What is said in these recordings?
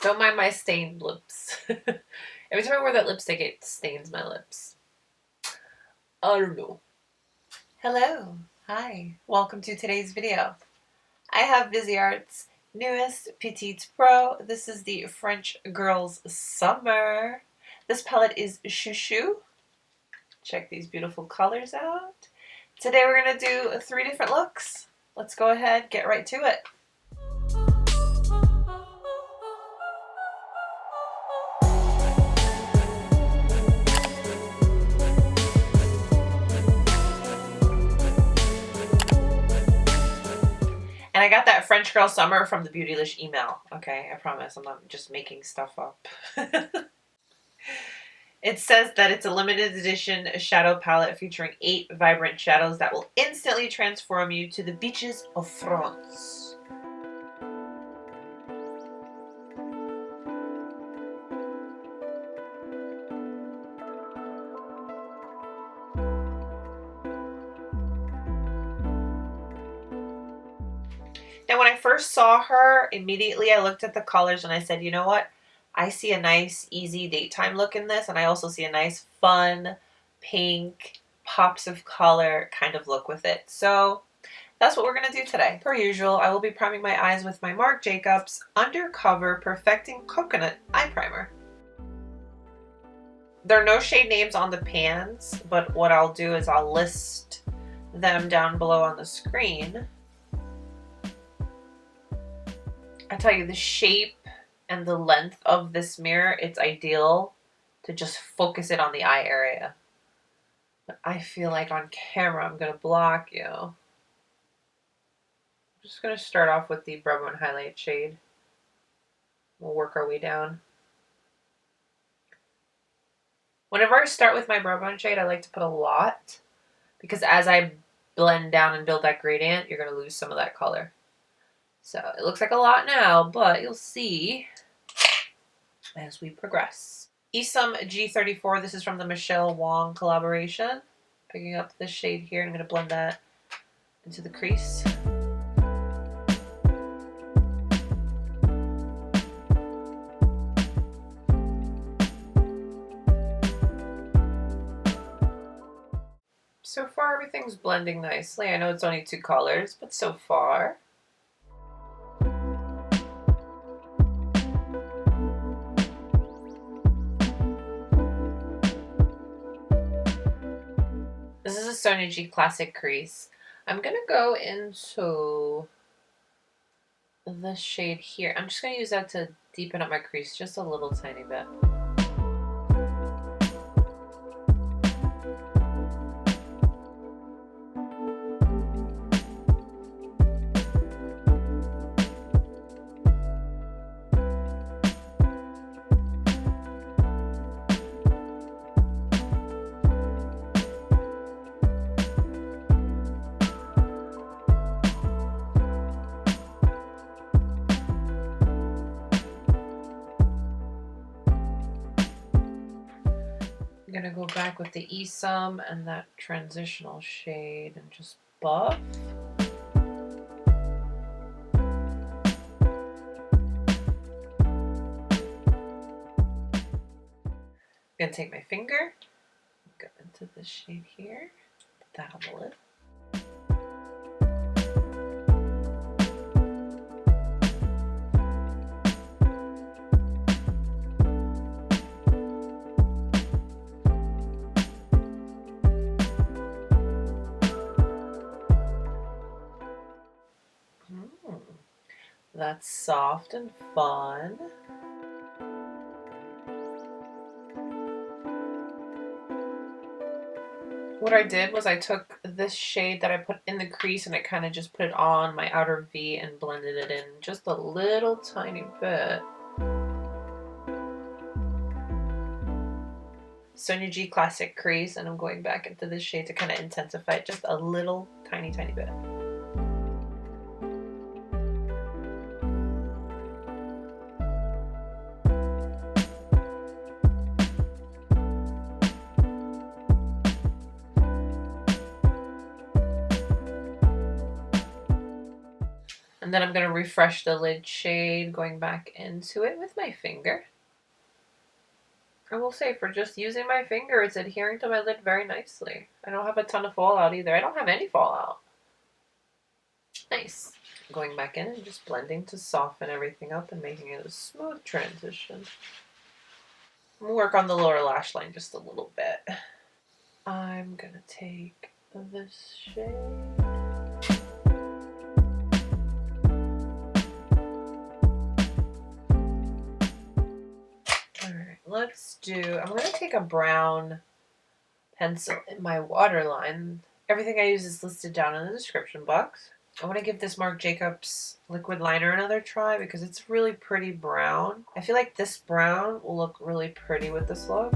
Don't mind my stained lips. Every time I wear that lipstick, it stains my lips. I don't know. Hello. Hi. Welcome to today's video. I have VISEART's newest Petit Pro. This is the French Girls Summer. This palette is Chou Chou. Check these beautiful colors out. Today we're going to do 3 different looks. Let's go ahead, get right to it. And I got that French Girl Summer from the Beautylish email. Okay, I promise I'm not just making stuff up. It says that it's a limited edition shadow palette featuring 8 vibrant shadows that will instantly transform you to the beaches of France. Now, when I first saw her, immediately I looked at the colors and I said, you know what? I see a nice, easy daytime look in this, and I also see a nice, fun, pink, pops of color kind of look with it. So that's what we're going to do today. Per usual, I will be priming my eyes with my Marc Jacobs Undercover Perfecting Coconut Eye Primer. There are no shade names on the pans, but what I'll do is I'll list them down below on the screen. I tell you, the shape and the length of this mirror, it's ideal to just focus it on the eye area. But I feel like on camera I'm going to block you. I'm just going to start off with the Brow Bone Highlight shade. We'll work our way down. Whenever I start with my brow bone shade, I like to put a lot, because as I blend down and build that gradient, you're going to lose some of that color. So it looks like a lot now, but you'll see as we progress. Esum G34, this is from the Michelle Wong collaboration. Picking up this shade here, and I'm going to blend that into the crease. So far, everything's blending nicely. I know it's only 2 colors, but so far. This is a Sonia G Classic crease. I'm going to go into the shade here. I'm just going to use that to deepen up my crease just a little tiny bit. I'm going to go back with the Esum and that transitional shade and just buff. I'm going to take my finger, go into this shade here, put that on the lid. That's soft and fun. What I did was I took this shade that I put in the crease and I kind of just put it on my outer V and blended it in just a little tiny bit. Sonia G Classic crease, and I'm going back into this shade to kind of intensify it just a little tiny bit. And then I'm going to refresh the lid shade, going back into it with my finger. I will say, for just using my finger, it's adhering to my lid very nicely. I don't have a ton of fallout either. I don't have any fallout. Nice. Going back in and just blending to soften everything up and making it a smooth transition. I'm going to work on the lower lash line just a little bit. I'm going to take this shade. I'm going to take a brown pencil in my waterline. Everything I use is listed down in the description box. I want to give this Marc Jacobs liquid liner another try because it's really pretty brown. I feel like this brown will look really pretty with this look.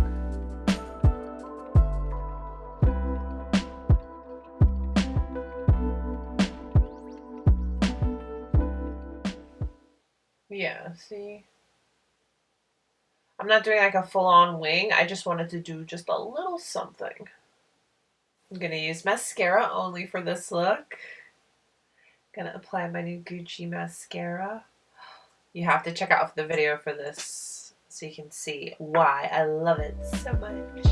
Yeah, see? I'm not doing like a full-on wing. I just wanted to do just a little something. I'm going to use mascara only for this look. I'm going to apply my new Gucci mascara. You have to check out the video for this so you can see why I love it so much.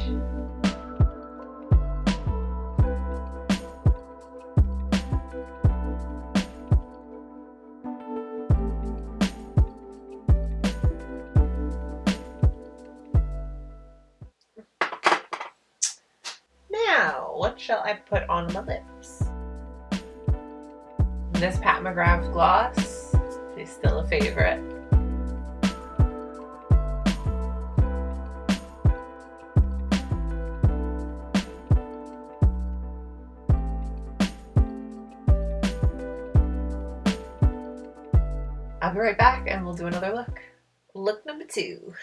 Now, what shall I put on my lips? This Pat McGrath gloss is still a favorite. I'll be right back and we'll do another look. Look number 2.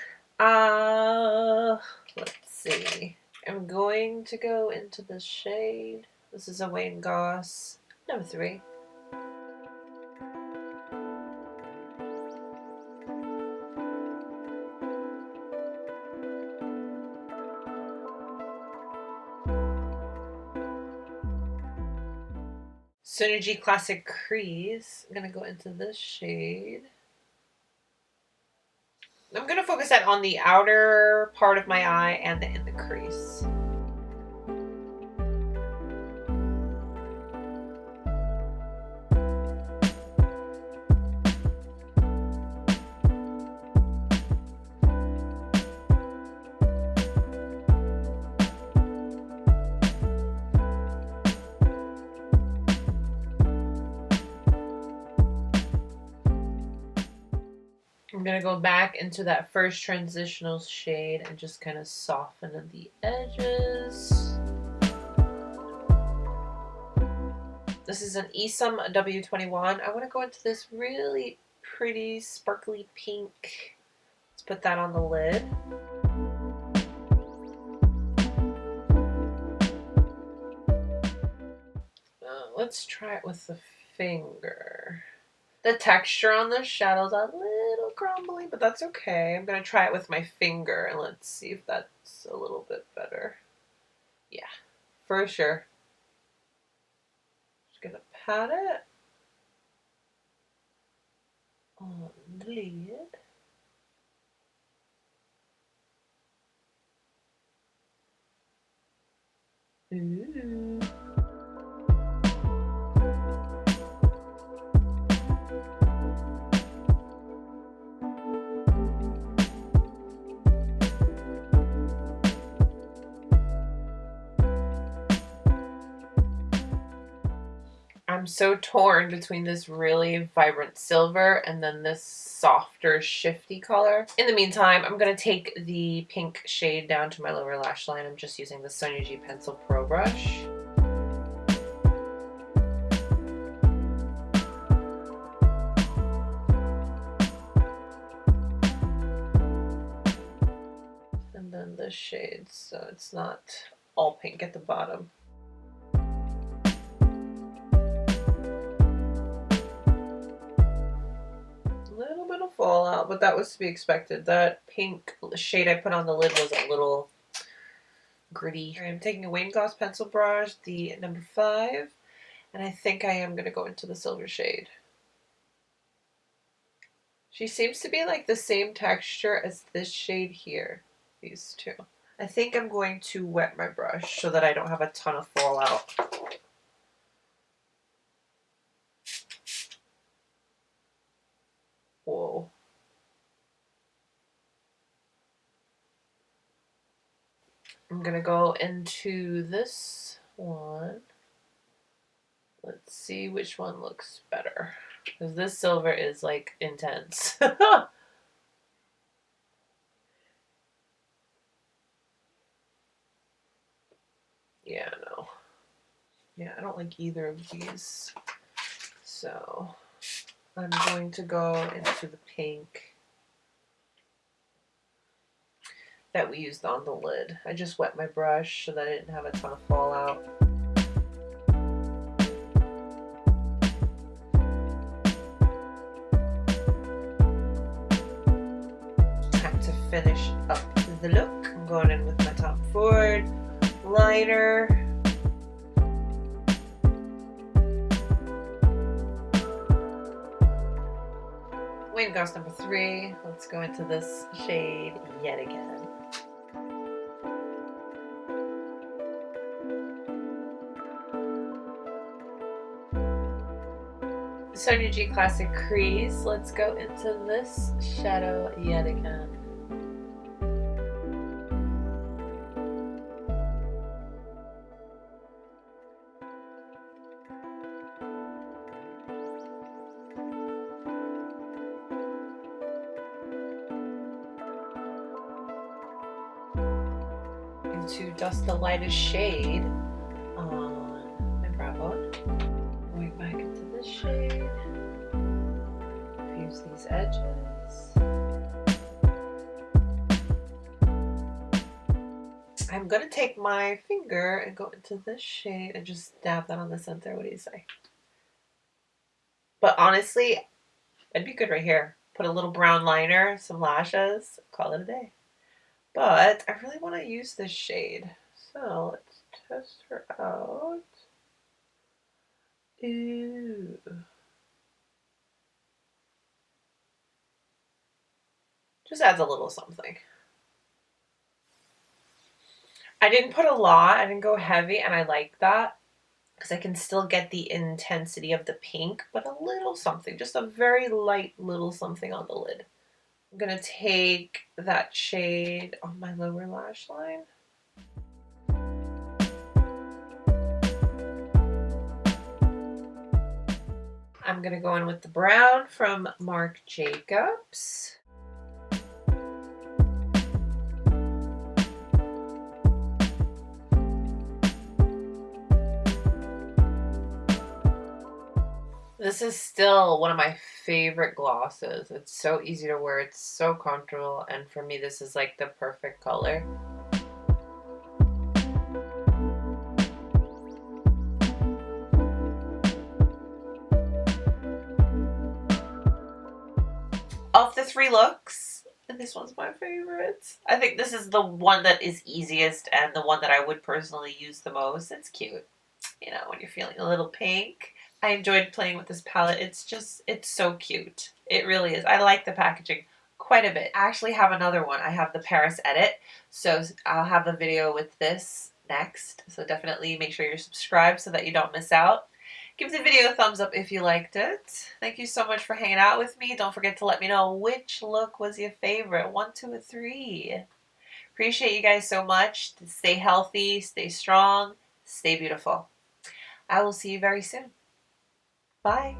Let's see. I'm going to go into this shade. This is a Wayne Goss number 3. Synergy Classic Crease. I'm going to go into this shade. I'm going to focus that on the outer part of my eye and in the crease. I'm going to go back into that first transitional shade and just kind of soften the edges. This is an Esum W21. I want to go into this really pretty sparkly pink. Let's put that on the lid. Let's try it with the finger. The texture on the shadow's a little crumbly, but that's okay. I'm going to try it with my finger, and let's see if that's a little bit better. Yeah, for sure. Just going to pat it on the lid. Ooh. I'm so torn between this really vibrant silver and then this softer shifty color. In the meantime, I'm going to take the pink shade down to my lower lash line. I'm just using the Sunny Pencil Pro Brush. And then the shade so it's not all pink at the bottom. Fallout, but that was to be expected. That pink shade I put on the lid was a little gritty. I'm taking a Wayne Goss pencil brush, the number 5, and I think I am going to go into the silver shade. She seems to be like the same texture as this shade here. These two. I think I'm going to wet my brush so that I don't have a ton of fallout. Whoa. I'm gonna go into this one. Let's see which one looks better. Because this silver is like intense. Yeah, no. Yeah, I don't like either of these. So I'm going to go into the pink that we used on the lid. I just wet my brush so that I didn't have a ton of fallout. Time to finish up the look. I'm going in with my Tom Ford liner. Wayne Goss number 3. Let's go into this shade yet again. Sonia G Classic Crease. Let's go into this shadow yet again. To dust the lightest shade on my brow bone. Going back into this shade. Fuse these edges. I'm going to take my finger and go into this shade and just dab that on the center. What do you say? But honestly, it'd be good right here. Put a little brown liner, some lashes, call it a day. But I really want to use this shade. So let's test her out. Ooh. Just adds a little something. I didn't put a lot. I didn't go heavy, and I like that because I can still get the intensity of the pink, but a little something. Just a very light little something on the lid. I'm going to take that shade on my lower lash line. I'm going to go in with the brown from Marc Jacobs. This is still one of my favorite glosses. It's so easy to wear. It's so comfortable. And for me, this is like the perfect color. Of the 3 looks, and this one's my favorite. I think this is the one that is easiest and the one that I would personally use the most. It's cute. You know, when you're feeling a little pink. I enjoyed playing with this palette. It's so cute. It really is. I like the packaging quite a bit. I actually have another one. I have the Paris Edit. So I'll have a video with this next. So definitely make sure you're subscribed so that you don't miss out. Give the video a thumbs up if you liked it. Thank you so much for hanging out with me. Don't forget to let me know which look was your favorite. 1, 2, or 3. Appreciate you guys so much. Stay healthy, stay strong, stay beautiful. I will see you very soon. Bye.